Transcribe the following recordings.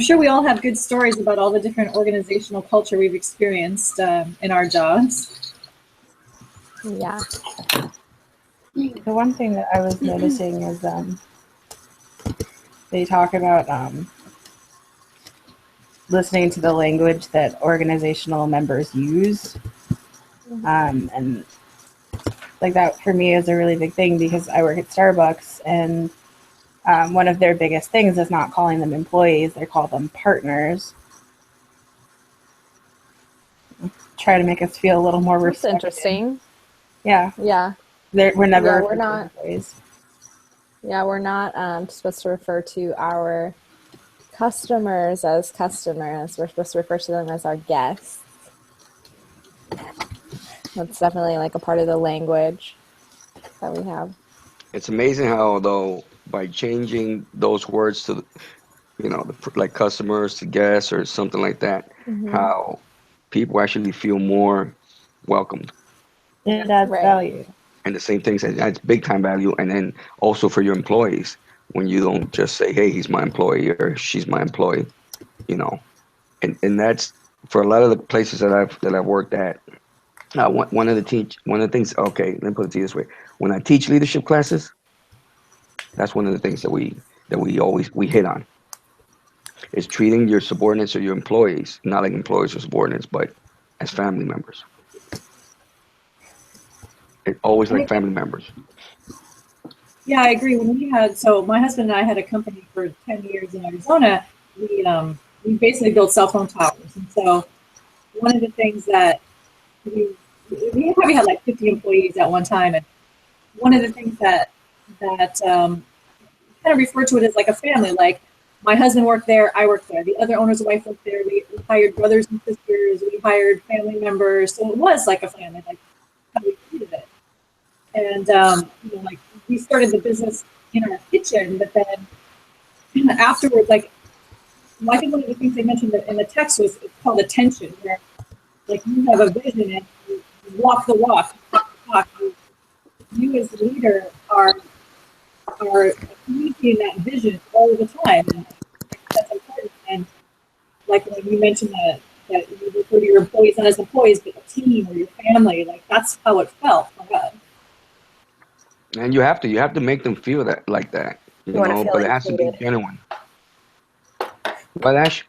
sure we all have good stories about all the different organizational culture we've experienced in our jobs. Yeah. The one thing that I was noticing is they talk about listening to the language that organizational members use. And like that for me is a really big thing because I work at Starbucks, and one of their biggest things is not calling them employees, they call them partners. Try to make us feel a little more respected. That's interesting. Yeah. Yeah. We're never we're not employees. Yeah, we're not supposed to refer to our customers as customers. We're supposed to refer to them as our guests. That's definitely like a part of the language that we have. It's amazing how, though, by changing those words to, like customers to guests or something like that, how people actually feel more welcomed. It adds value. And the same things, it adds big time value. And then also for your employees, when you don't just say, hey, he's my employee or she's my employee, and that's for a lot of the places that I've worked at. One of the things. Okay, let me put it to you this way: when I teach leadership classes, that's one of the things that we always hit on is treating your subordinates or your employees not like employees or subordinates, but as family members. It's always like family members. Yeah, I agree. So my husband and I had a company for 10 years in Arizona. We basically built cell phone towers, and so one of the things that we probably had like 50 employees at one time, and one of the things that kind of referred to it as like a family. Like my husband worked there, I worked there. The other owner's wife worked there. We hired brothers and sisters. We hired family members. So it was like a family, like how we treated it. And like we started the business in our kitchen, but then afterwards, like I think one of the things they mentioned in the text was it's called attention, where like you have a vision and you walk the walk, talk the talk. You as the leader are communicating that vision all the time, and that's important. And like when you mentioned that you refer to your employees not as employees, but a team or your family, like that's how it felt for us. And you have to make them feel that like that, but it has to be genuine. What, Ash?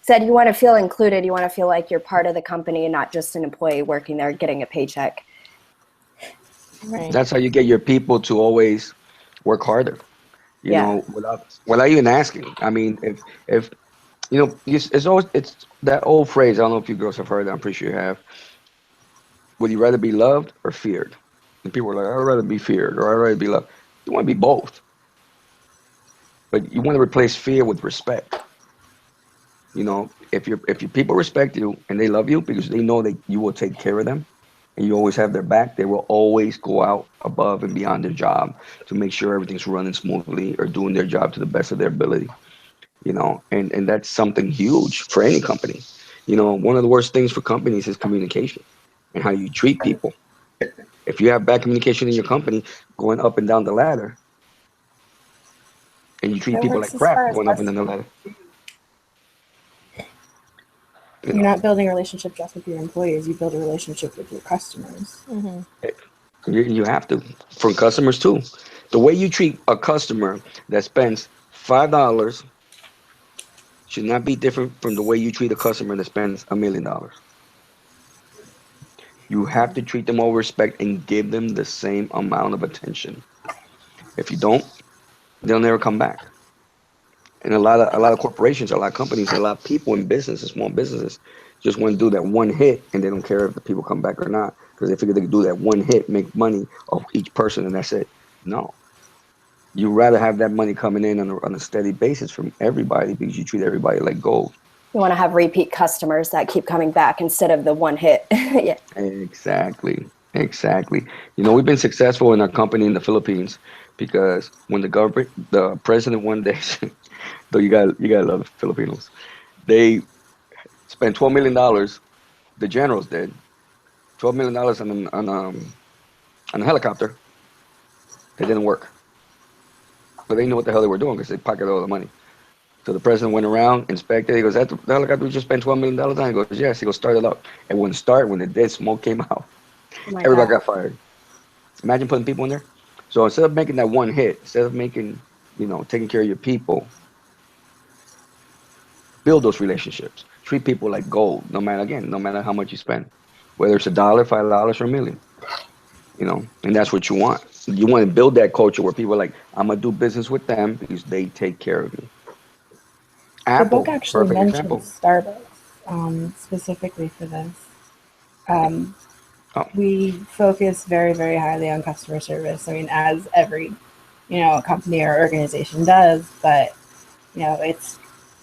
Said you want to feel included. You want to feel like you're part of the company and not just an employee working there getting a paycheck. Right. That's how you get your people to always work harder, without even asking. I mean, if it's that old phrase. I don't know if you girls have heard that. I'm pretty sure you have. Would you rather be loved or feared? And people are like, I'd rather be feared or I'd rather be loved. You want to be both, but you want to replace fear with respect. If your people respect you and they love you because they know that you will take care of them and you always have their back, they will always go out above and beyond their job to make sure everything's running smoothly or doing their job to the best of their ability. And that's something huge for any company. One of the worst things for companies is communication and how you treat people. If you have bad communication in your company going up and down the ladder, and you treat people like crap going up and down the ladder. You're not building a relationship just with your employees. You build a relationship with your customers. You have to. For customers too. The way you treat a customer that spends $5 should not be different from the way you treat a customer that spends $1 million. You have to treat them all with respect and give them the same amount of attention. If you don't, they'll never come back. And a lot of corporations, a lot of companies, a lot of people in businesses, small businesses, just want to do that one hit, and they don't care if the people come back or not, because they figure they can do that one hit, make money off each person, and that's it. No, you rather have that money coming in on a steady basis from everybody because you treat everybody like gold. You want to have repeat customers that keep coming back instead of the one hit. Yeah. Exactly. We've been successful in our company in the Philippines because when the president one day, though you gotta love Filipinos, they spent $12 million. The generals did $12 million on a helicopter. That didn't work, but they knew what the hell they were doing because they pocketed all the money. So the president went around, inspected. He goes, "That helicopter we just spent $12 million on." He goes, "Yes." He goes, "Start it up." And when it did, smoke came out. Oh my Everybody God. got fired. Imagine putting people in there. So instead of making that one hit, instead of making, taking care of your people, build those relationships. Treat people like gold, no matter how much you spend, whether it's $1, $5, or $1 million. And that's what you want. You want to build that culture where people are like, I'm gonna do business with them because they take care of me. The book Apple, actually perfect example. mentions Starbucks specifically for this. Um, Oh. we focus very, very highly on customer service. I mean, as every, company or organization does, but, it's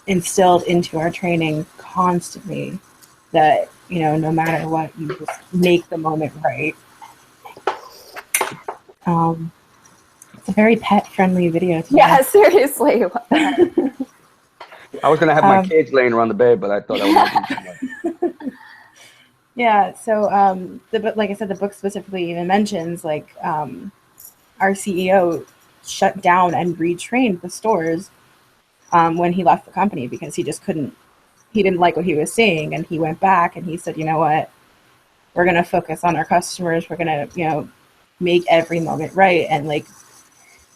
instilled into our training constantly that, no matter what, you just make the moment right. It's a very pet-friendly video today. Yeah, seriously. What the heck? I was gonna have my kids laying around the bed, but I thought that would be too much. Yeah, so like I said, the book specifically even mentions our CEO shut down and retrained the stores when he left the company because he didn't like what he was seeing, and he went back and he said, you know what, we're gonna focus on our customers, we're gonna make every moment right, and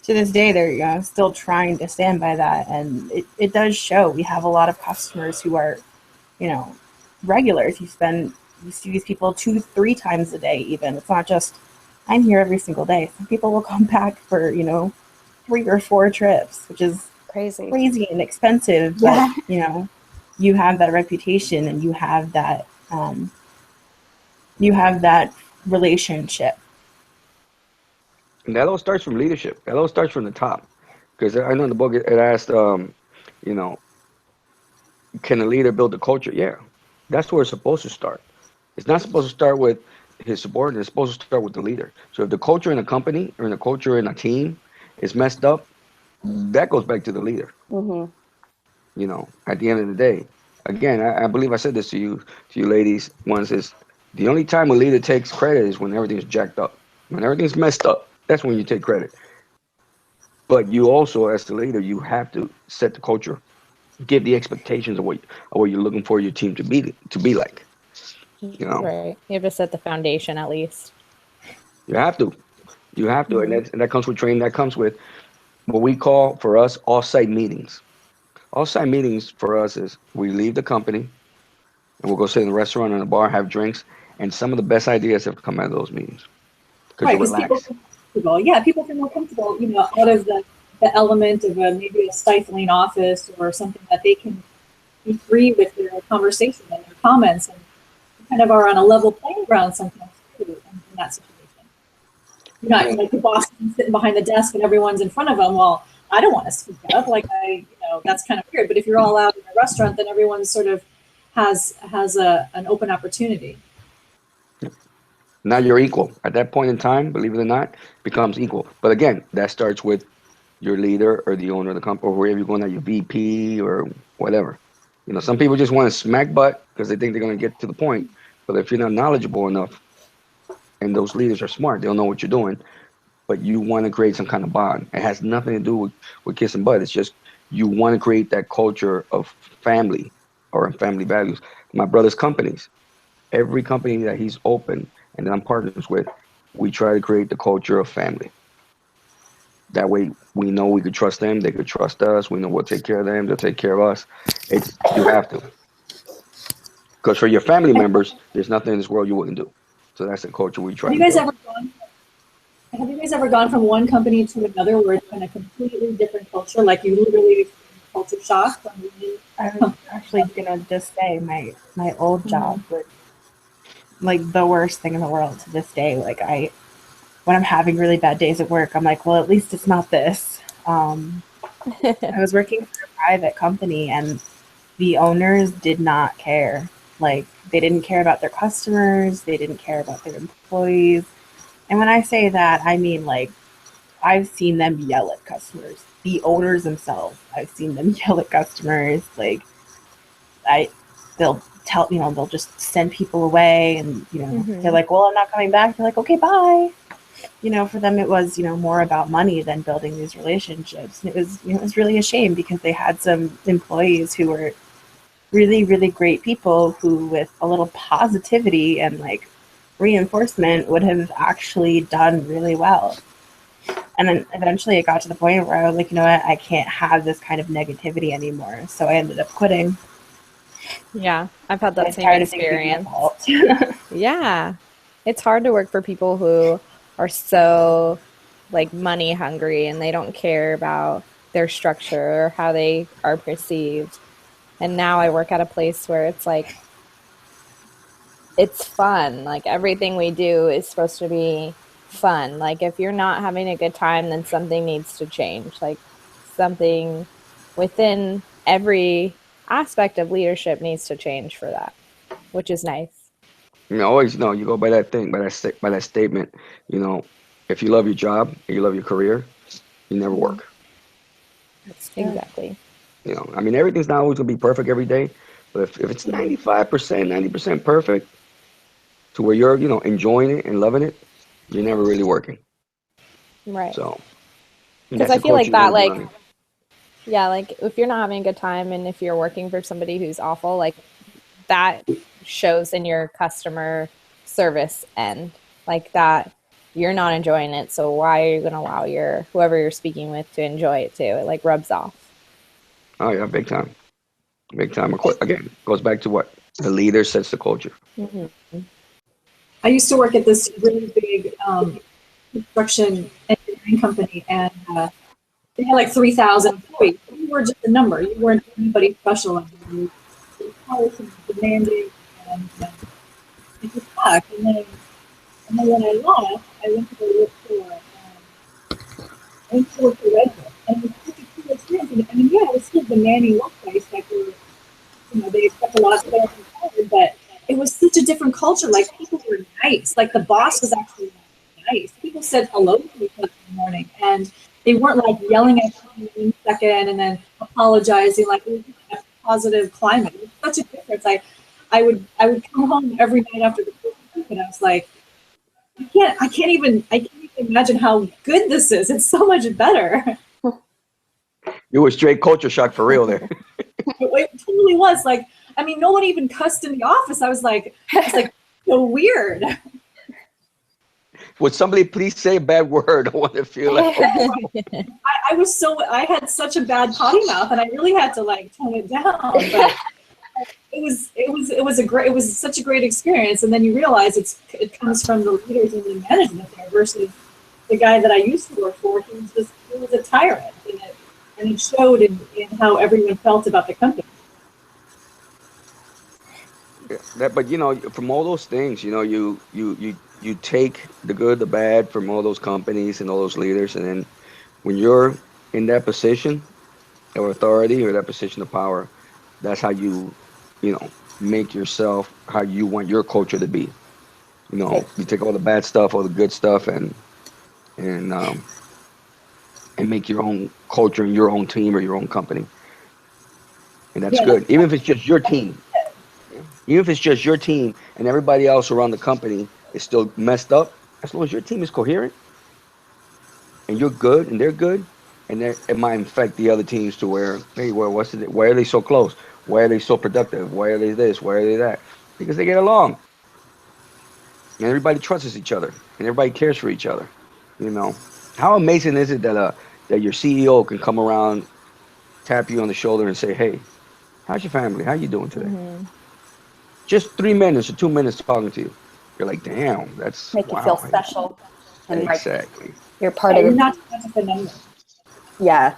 to this day they're still trying to stand by that, and it does show. We have a lot of customers who are regulars. You see these people 2-3 times a day even. It's not just I'm here every single day. Some people will come back for 3 or 4 trips, which is Crazy. crazy and expensive. Yeah. But you have that reputation and you have that relationship. And that all starts from leadership. That all starts from the top. Because I know in the book it asked, can a leader build a culture? Yeah, that's where it's supposed to start. It's not supposed to start with his subordinate. It's supposed to start with the leader. So if the culture in a company or in the culture in a team is messed up, that goes back to the leader. Mm-hmm. At the end of the day, again, I believe I said this to you ladies once, is the only time a leader takes credit is when everything's jacked up. When everything's messed up, that's when you take credit. But you also, as the leader, you have to set the culture, give the expectations of what you're looking for your team to be like. Right. You have to set the foundation at least. You have to. You have to, and that comes with training. That comes with what we call for us off-site meetings. Off-site meetings for us is we leave the company and we'll go sit in a restaurant or in a bar, have drinks, and some of the best ideas have come out of those meetings because Right, you're because people relaxed. feel comfortable. Yeah, people feel more comfortable, out of the element of maybe a stifling office or something, that they can be free with their conversation and their comments, and kind of are on a level playing ground sometimes too in that situation. You're not like the boss sitting behind the desk and everyone's in front of them. Well, I don't want to speak up. That's kind of weird. But if you're all out in a restaurant, then everyone sort of has an open opportunity. Now you're equal. At that point in time, believe it or not, becomes equal. But again, that starts with your leader or the owner of the company or wherever you're going, at your VP or whatever. Some people just want to smack butt because they think they're going to get to the point. But if you're not knowledgeable enough, and those leaders are smart, they'll know what you're doing, but you want to create some kind of bond. It has nothing to do with kissing butt. It's just you want to create that culture of family or family values. My brother's companies, every company that he's opened and that I'm partners with, we try to create the culture of family. That way we know we could trust them, they could trust us, we know we'll take care of them, they'll take care of us. You have to. Because for your family members, there's nothing in this world you wouldn't do. So that's the culture we try Have to you guys build. Have you guys ever gone from one company to another where it's been a completely different culture? Like you literally culture shock from I was actually gonna just say my old job was the worst thing in the world to this day. When I'm having really bad days at work, I'm like, well, at least it's not this. I was working for a private company and the owners did not care. They didn't care about their customers. They didn't care about their employees. And when I say that, I mean, I've seen them yell at customers. The owners themselves, I've seen them yell at customers. They'll tell, they'll just send people away and, they're like, well, I'm not coming back. They're like, okay, bye. for them it was, more about money than building these relationships. And it was really a shame because they had some employees who were really, really great people who, with a little positivity and like reinforcement, would have actually done really well. And then eventually it got to the point where I was like, you know what, I can't have this kind of negativity anymore. So I ended up quitting. Yeah, I've had that I same started to think it was my experience. fault. Yeah. It's hard to work for people who are so like money hungry and they don't care about their structure or how they are perceived. And now I work at a place where it's like, it's fun. Like everything we do is supposed to be fun. Like if you're not having a good time, then something needs to change. Like something within every aspect of leadership needs to change for that, which is nice. Always, you go by that thing, by that statement. If you love your job and you love your career, you never work. Exactly. I mean, everything's not always gonna be perfect every day, but if it's 95%, 90% perfect to where you're, enjoying it and loving it, you're never really working. Right. So Because that's I a feel like culture you that, wanna be like, running. yeah, like if you're not having a good time and if you're working for somebody who's awful, like that shows in your customer service end, like that you're not enjoying it. So why are you going to allow whoever you're speaking with to enjoy it too? It like rubs off. Oh yeah, big time, big time. Of course, again, goes back to what the leader sets the culture. Mm-hmm. I used to work at this really big construction engineering company, and they had like 3,000 employees. You were just a number. You weren't anybody special. You were powerful and demanding, and it just sucked. And then when I left, I went to go work for Red Bull, and it was such a cool experience. And I mean, yeah, it was still a demanding workplace. Like, they expect a lot of players from but it was such a different culture. Like, people were nice. Like, the boss was actually nice. People said hello to each other in the morning, and they weren't like yelling at you in a second and then apologizing. Like, it was a positive climate. It was such a difference. I would come home every night after the week, and I was like, I can't even imagine how good this is. It's so much better. You were straight culture shock for real there. It totally was. Like, I mean, no one even cussed in the office. I was like, so weird. Would somebody please say a bad word? I want to feel like, I had such a bad potty mouth, and I really had to like tone it down. But it was such a great experience. And then you realize it comes from the leaders and the management there versus the guy that I used to work for. He was a tyrant, and it showed in how everyone felt about the company. but from all those things, you take the good, the bad from all those companies and all those leaders, and then when you're in that position of authority or that position of power, that's how you know, make yourself how you want your culture to be. You take all the bad stuff, all the good stuff, and um, and make your own culture and your own team or your own company, and that's Yeah, good. Even if it's just your team, even if it's just your team, and everybody else around the company is still messed up, as long as your team is coherent and you're good and they're good, and it might infect the other teams to where, hey, well, what's it? Why are they so close? Why are they so productive? Why are they this? Why are they that? Because they get along, and everybody trusts each other, and everybody cares for each other. You know, how amazing is it that your CEO can come around, tap you on the shoulder, and say, "Hey, how's your family? How you doing today?" Mm-hmm. Just 3 minutes or 2 minutes talking to you. You're like, damn, that's Make you feel wow. special and like Exactly. you're part Yeah, of you're the not just a number. yeah.